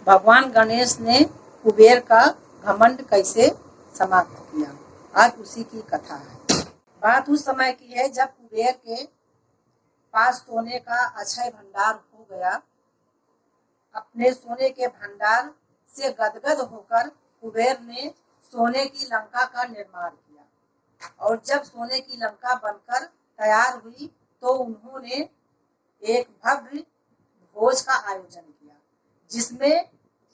भगवान गणेश ने कुबेर का घमंड कैसे समाप्त किया, आज उसी की कथा है। बात उस समय की है जब कुबेर के पास सोने का अक्षय भंडार हो गया। अपने सोने के भंडार से गदगद होकर कुबेर ने सोने की लंका का निर्माण किया और जब सोने की लंका बनकर तैयार हुई तो उन्होंने एक भव्य भोज का आयोजन किया जिसमें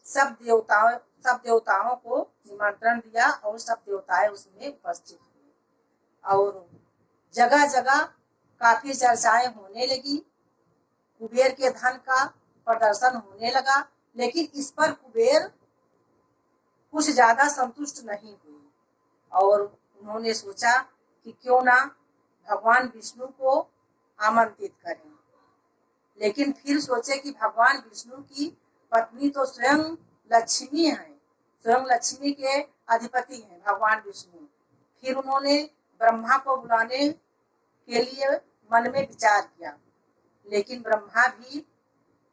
सब देवताओं को निमंत्रण दिया और सब देवताएं उसमें उपस्थित हुए और जगह जगह काफी चर्चाएं होने लगी। कुबेर के धन का प्रदर्शन होने लगा, लेकिन इस पर कुबेर कुछ ज्यादा संतुष्ट नहीं हुए और उन्होंने सोचा कि क्यों ना भगवान विष्णु को आमंत्रित करें। लेकिन फिर सोचे कि भगवान विष्णु की पत्नी तो स्वयं लक्ष्मी है, स्वयं लक्ष्मी के अधिपति हैं भगवान विष्णु। फिर उन्होंने ब्रह्मा को बुलाने के लिए मन में विचार किया, लेकिन ब्रह्मा भी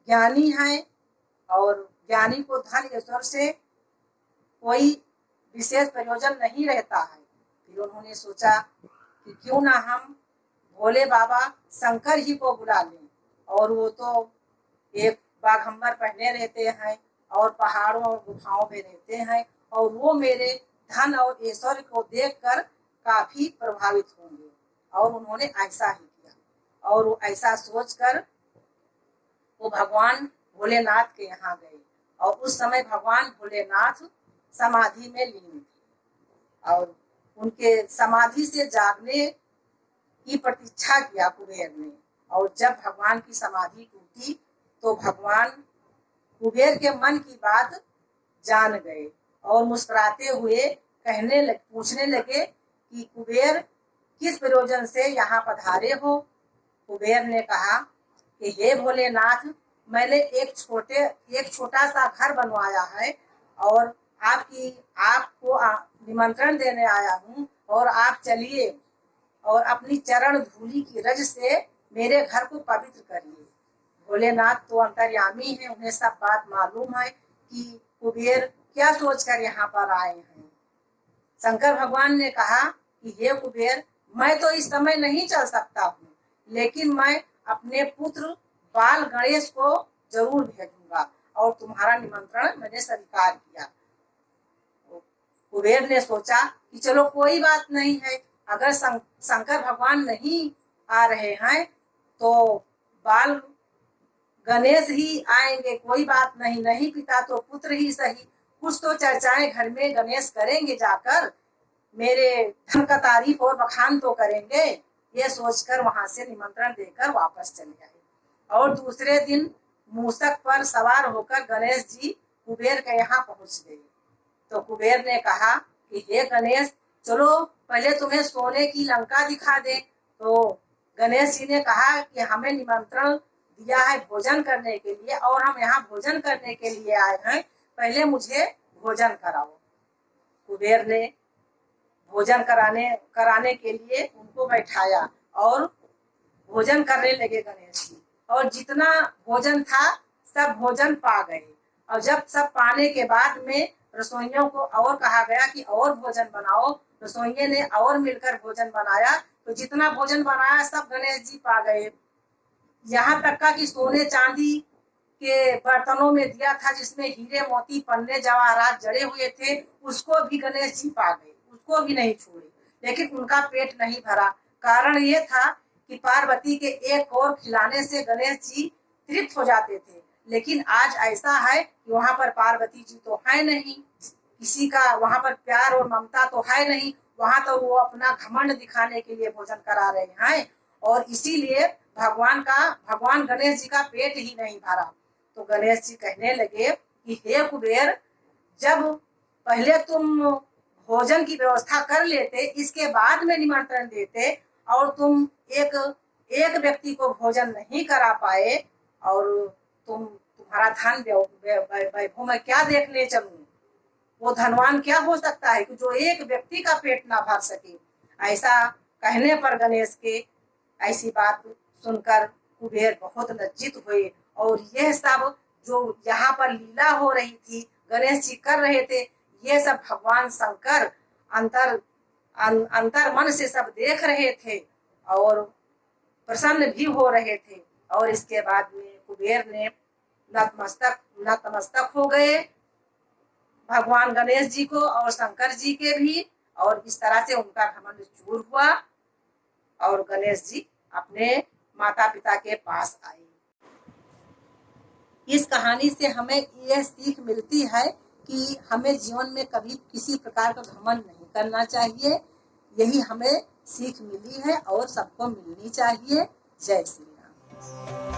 ज्ञानी है और ज्ञानी को धन ईश्वर से कोई विशेष प्रयोजन नहीं रहता है। फिर उन्होंने सोचा कि क्यों ना हम भोले बाबा शंकर जी को बुला लें और वो तो एक बाघंबर पहने रहते हैं और पहाड़ों और गुफाओं में रहते हैं और वो मेरे धन और ऐश्वर्य को देखकर काफी प्रभावित होंगे। और उन्होंने ऐसा ही किया और वो ऐसा सोचकर वो भगवान भोलेनाथ के यहाँ गए और उस समय भगवान भोलेनाथ समाधि में लीन थे और उनके समाधि से जागने की प्रतीक्षा किया कुबेर ने। और जब भगवान की समाधि टूटी तो भगवान कुबेर के मन की बात जान गए और मुस्कुराते हुए पूछने लगे कि कुबेर किस प्रयोजन से यहाँ पधारे हो। कुबेर ने कहा कि हे भोलेनाथ, मैंने एक छोटा सा घर बनवाया है और आपको निमंत्रण देने आया हूँ और आप चलिए और अपनी चरण धूलि की रज से मेरे घर को पवित्र करिए। भोलेनाथ तो अंतर्यामी है, उन्हें सब बात मालूम है कि कुबेर क्या सोचकर यहाँ पर आए हैं। शंकर भगवान ने कहा कि हे कुबेर, मैं तो इस समय नहीं चल सकता हूँ, लेकिन मैं अपने पुत्र बाल गणेश को जरूर भेजूंगा और तुम्हारा निमंत्रण मैंने स्वीकार किया। कुबेर ने सोचा कि चलो कोई बात नहीं है, अगर शंकर भगवान नहीं आ रहे हैं तो बाल गणेश ही आएंगे, कोई बात नहीं, नहीं पिता तो पुत्र ही सही, कुछ तो चर्चाएं घर में गणेश करेंगे, जाकर मेरे धन का तारीफ और बखान तो करेंगे। ये सोचकर वहां से निमंत्रण देकर वापस चले गए और दूसरे दिन मूषक पर सवार होकर गणेश जी कुबेर के यहाँ पहुंच गए। तो कुबेर ने कहा कि हे गणेश, चलो पहले तुम्हें सोने की लंका दिखा दे। तो गणेश जी ने कहा कि हमें निमंत्रण दिया है भोजन करने के लिए और हम यहाँ भोजन करने के लिए आए हैं, पहले मुझे भोजन कराओ। कुबेर ने भोजन कराने के लिए उनको बैठाया और भोजन करने लगे गणेश जी, और जितना भोजन था सब भोजन पा गए। और जब सब पाने के बाद में रसोइयों को और कहा गया कि और भोजन बनाओ, रसोइये ने और मिलकर भोजन बनाया, तो जितना भोजन बनाया सब गणेश जी पा गए। यहाँ तक का कि सोने चांदी के बर्तनों में दिया था जिसमें हीरे मोती पन्ने जवाहरात जड़े हुए थे, उसको भी गणेश जी पा गए, उसको भी नहीं छोड़े। लेकिन उनका पेट नहीं भरा। कारण ये था कि पार्वती के एक और खिलाने से गणेश जी तृप्त हो जाते थे, लेकिन आज ऐसा है कि वहां पर पार्वती जी तो है नहीं, किसी का वहां पर प्यार और ममता तो है नहीं, वहां तो वो अपना घमंड दिखाने के लिए भोजन करा रहे हैं और इसीलिए भगवान गणेश जी का पेट ही नहीं भरा। तो गणेश जी कहने लगे कि हे कुबेर, जब पहले तुम भोजन की व्यवस्था कर लेते, इसके बाद में निमंत्रण देते, और तुम एक व्यक्ति को भोजन नहीं करा पाए और तुम्हारा धन वैभव मैं क्या देखने चलूं। वो धनवान क्या हो सकता है कि जो एक व्यक्ति का पेट ना भर सके। ऐसा कहने पर गणेश के ऐसी बात सुनकर कुबेर बहुत लज्जित हुए और यह सब जो यहाँ पर लीला हो रही थी, गणेश जी कर रहे थे, ये सब भगवान शंकर अंतर मन से सब देख रहे थे और प्रसन्न भी हो रहे थे। और इसके बाद में कुबेर ने नतमस्तक हो गए भगवान गणेश जी को और शंकर जी के भी, और इस तरह से उनका घमंड चूर हुआ और गणेश जी अपने माता पिता के पास आए। इस कहानी से हमें यह सीख मिलती है कि हमें जीवन में कभी किसी प्रकार का घमंड नहीं करना चाहिए। यही हमें सीख मिली है और सबको मिलनी चाहिए। जय श्री राम।